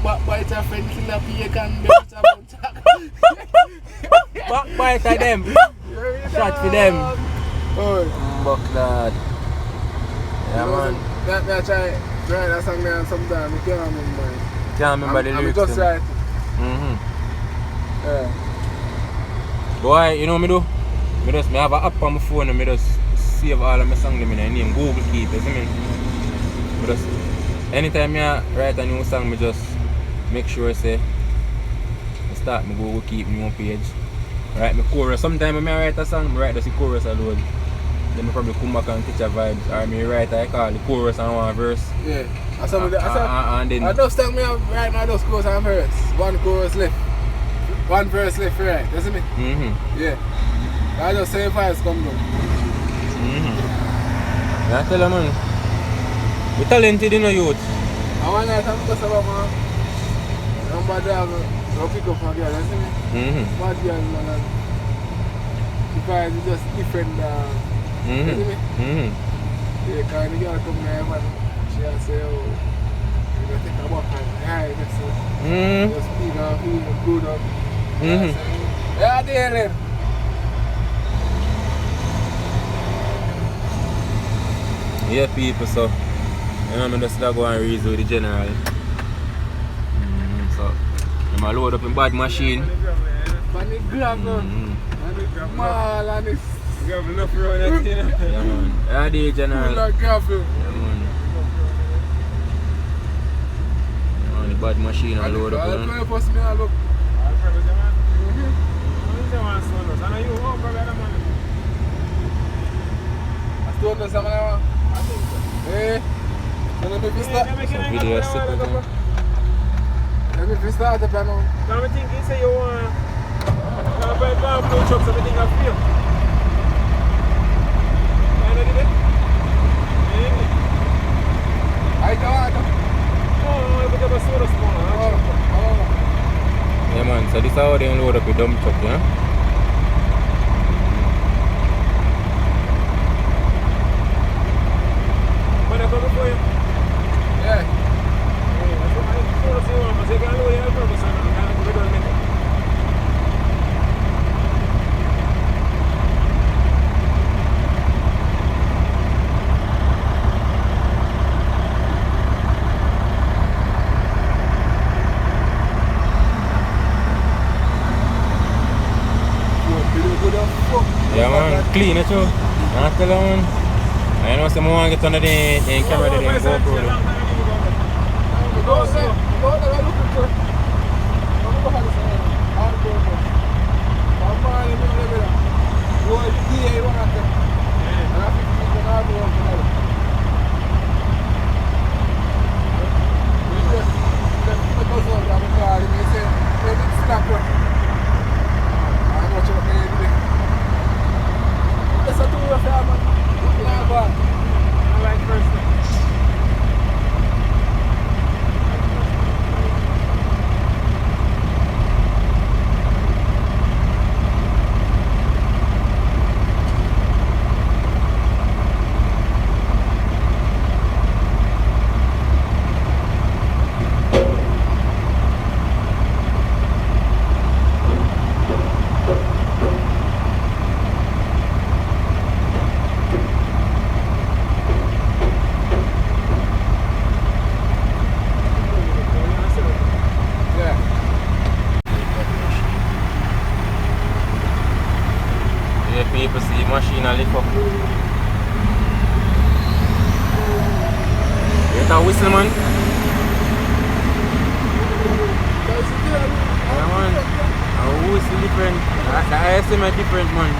Backbite a friend, killer pagan, Backbite of them. Shot for them. Buck that. Yeah, man. I try write that song there sometime. I can't remember it. Can't remember the lyrics. I'm just write it. Yeah. Boy, you know what I do? I have an app on my phone and I just save all of my songs in my name, Google Keep, you see me? Anytime I write a new song, I just make sure I start my Google Keep new page. Write my chorus. Sometimes when I write a song, I write the chorus alone. Then I probably come back and teach a vibes. Or I write I call the chorus and one verse. Yeah. And then I just tell me right now those chorus and verse. One chorus left. One verse left, right, isn't it? Yeah. I just say vibes come down. I tell you, man. We're talented in the youth. I want to talk about my number there. I'll pick up my girl, isn't it? Bad girl, man. The vibes is just different. Isn't it? Yeah, because the girl come there and she'll say, oh, you're going to take a walk and high, so just speak and feel good up. Yeah, dear. Yeah, people, so you know, I just go and reason with the general. So, I'm load up in bad machine. And it grab now. And it mall and it's... You have enough around that thing. Yeah, man. Yeah, the general. Full of gravel. Yeah, man. Yeah, man, the bad machine I load up. I'll try to post me all up. I still know some of them. Hey, let me start. Some video sick with them. Let me start the panel. Now I think he say you want to buy bamboo trucks, everything I feel. You know did it? I don't. Oh, I got a soda spoon. Yeah, man, so this is how they load up a dump truck, yeah? When I come before you? Yeah. That's what I told us you want, but they can't load your purpose and I can't do it. Yeah, man, clean it too. I tell you, man. I know some more get under the camera there and go through it. I like first thing. People see machine and lift up. You hear that whistle, man? Yeah, man. Our whistle different. The ISM is different, man.